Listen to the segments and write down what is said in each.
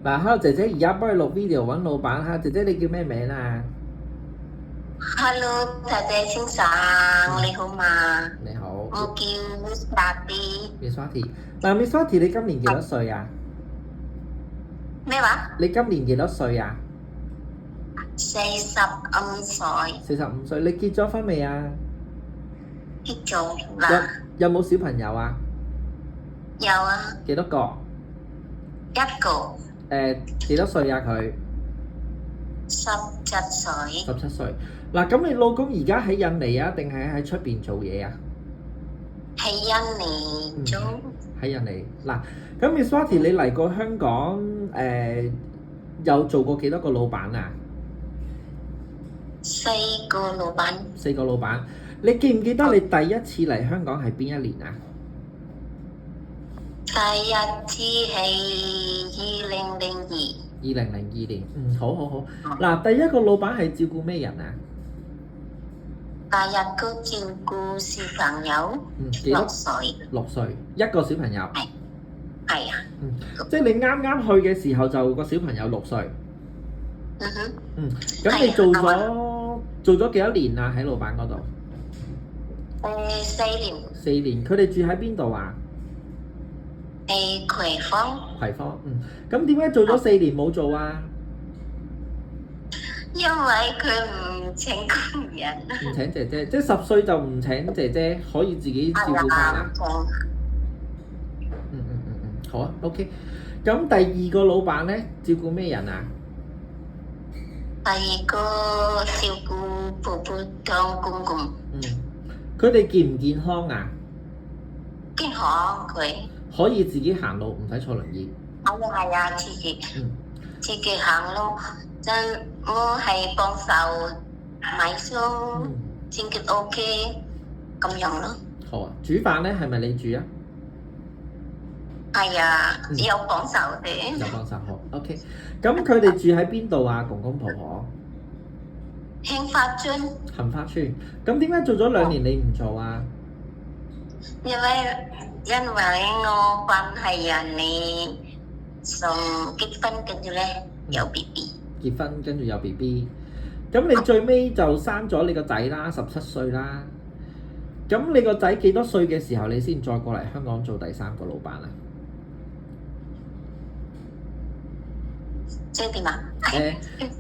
嗱，Hello 姐姐，而家幫你錄 video 揾老闆哈，姐姐你叫咩名啊？ Hello，大家先生，你好嘛？你好我叫 Miss Tati。Miss Wati。嗱，Miss Wati 你今年幾多歲啊？咩話？你今年幾多歲啊45歲， ？45歲。你結咗婚未啊？結咗啦。有冇小朋友啊？有啊，幾多個？一個幾多歲啊佢17歲， ？17歲。嗱，咁你老公而家喺印尼啊，定係喺出邊做嘢啊？喺印尼做喺印尼。嗱，咁 Miss Wati 你嚟過香港有做過幾多個老闆啊4個老闆。 ？4個老闆。你記唔記得你第一次嚟香港係邊一年啊？第一次係2002。2002年。好好好。嗱，第一個老闆係照顧咩人啊？第一個照顧小朋友幾多6歲， 6歲，一個小朋友。係啊。即係你啱啱去嘅時候就個小朋友6歲。嗯哼。咁你做咗幾多年啊？喺老闆嗰度4年。 4年。佢哋住喺邊度啊？葵芳。葵芳。咁點解做咗4年冇做啊？因為佢唔請工人。唔請姐姐，即係10歲就唔請姐姐，可以自己照顧翻啊？好啊 ，OK。咁第二個老闆咧，照顧咩人啊？第二個照顧婆婆同公公。佢哋健唔健康啊？健康佢。可以自己行路，唔使坐輪椅。係啊，自己行路。我係幫手買餸，清潔 OK 咁樣咯。好啊，煮飯咧係咪你煮啊？係啊，有幫手嘅。有幫手，好 OK。咁佢哋住喺邊度啊？公公婆婆？杏花村。杏花村。咁點解做咗2年你唔做啊？因為我關係人哋送結婚，跟住咧有 BB。結婚跟住有 BB。咁你最尾就生咗你個仔啦，17歲啦。咁你個仔幾多歲嘅時候你先再過嚟香港做第3個老闆啊？即係點啊？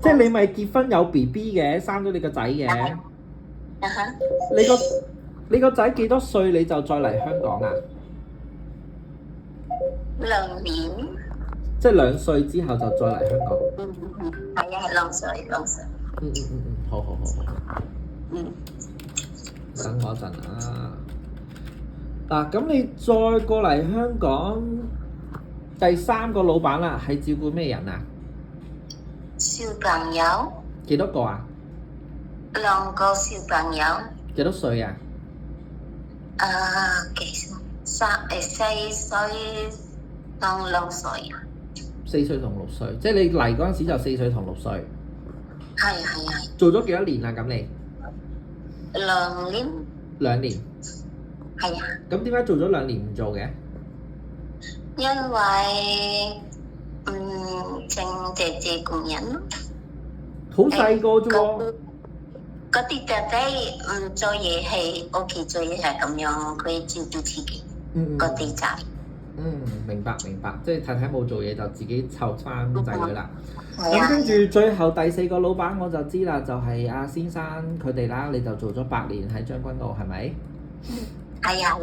即係你咪結婚有 BB 嘅，生咗你個仔嘅。你個仔幾多歲你就再嚟香港啊2年。即係2歲之後就再嚟香港。係啊，係2歲。好。等我一陣啊。嗱，咁你再過嚟香港，第3個老闆啦，係照顧咩人啊？小朋友。幾多個啊？2個小朋友。幾多歲啊4歲同6歲。 4歲同6歲，即係你嚟嗰陣時就4歲同6歲。係。做咗幾多年啊？咁你2年。 2年。係啊。咁點解做咗2年唔做嘅？因為請姐姐工人咯。好細個啫喎。嗰啲姐姐唔做嘢係屋企做嘢係咁樣，佢照顧自己。嗰啲仔。明白，即係太太冇做嘢就自己湊翻仔女啦。咁跟住最後第4個老闆我就知啦，就係阿先生佢哋啦，你就做咗8年喺將軍澳，係咪？係啊。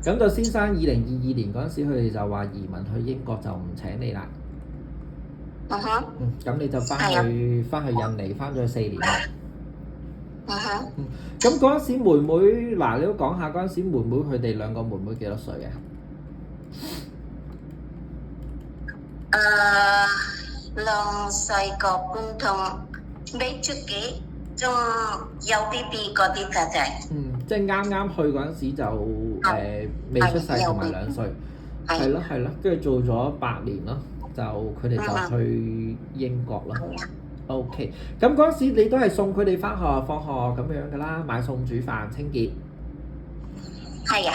咁就先生2022年嗰陣時，佢哋就話移民去英國就唔請你啦。咁你就翻去印尼，翻咗4年啦。咁嗰陣時妹妹，嗱你都講下嗰陣時妹妹佢哋2個妹妹幾多歲啊？2歲個半同未出幾，仲有 BB 嗰啲姐姐。即係啱啱去嗰陣時就未出世同埋2歲。係咯，跟住做咗8年咯，就佢哋就去英國咯。OK。咁嗰陣時你都係送佢哋翻學放學咁樣噶啦，買餸煮飯清潔。係啊。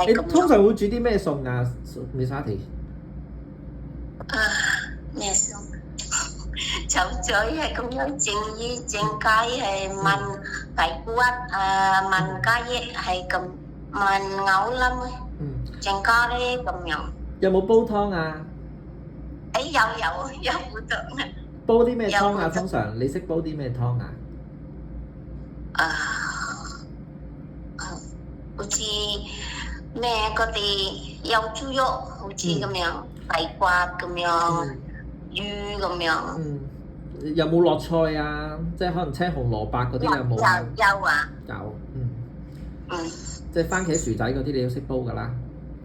你通常會煮啲咩餸啊 ，Miss Wati？咩餸？炒嘴係咁樣，蒸魚蒸雞係燜排骨燜雞翼係咁燜牛腩蒸咖喱咁樣。有冇煲湯啊？誒有冇得啊？煲啲咩湯啊？通常你識煲啲咩湯啊？好似咩嗰啲有豬肉，好似咁樣，排骨咁樣，魚咁樣。有冇落菜啊？即係可能青紅蘿蔔嗰啲有冇啊？有啊。有，即係番茄薯仔嗰啲你都識煲㗎啦。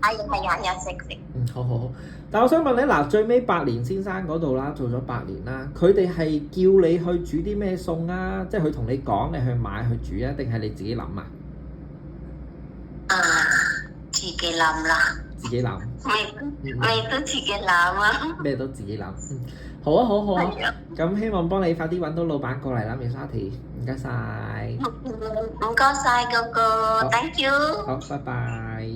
係啊，識。好。但我想問你嗱，最尾百年先生嗰度啦，做咗8年啦，佢哋係叫你去煮啲咩餸啊？即係佢同你講，你去買去煮啊，定係你自己諗啊？自己諗啦。自己諗。咩都自己諗啊。咩都自己諗。好啊。咁希望幫你快啲揾到老闆過嚟啦 Miss Arty， 唔該晒。唔該晒哥哥 ，thank you。好，拜拜。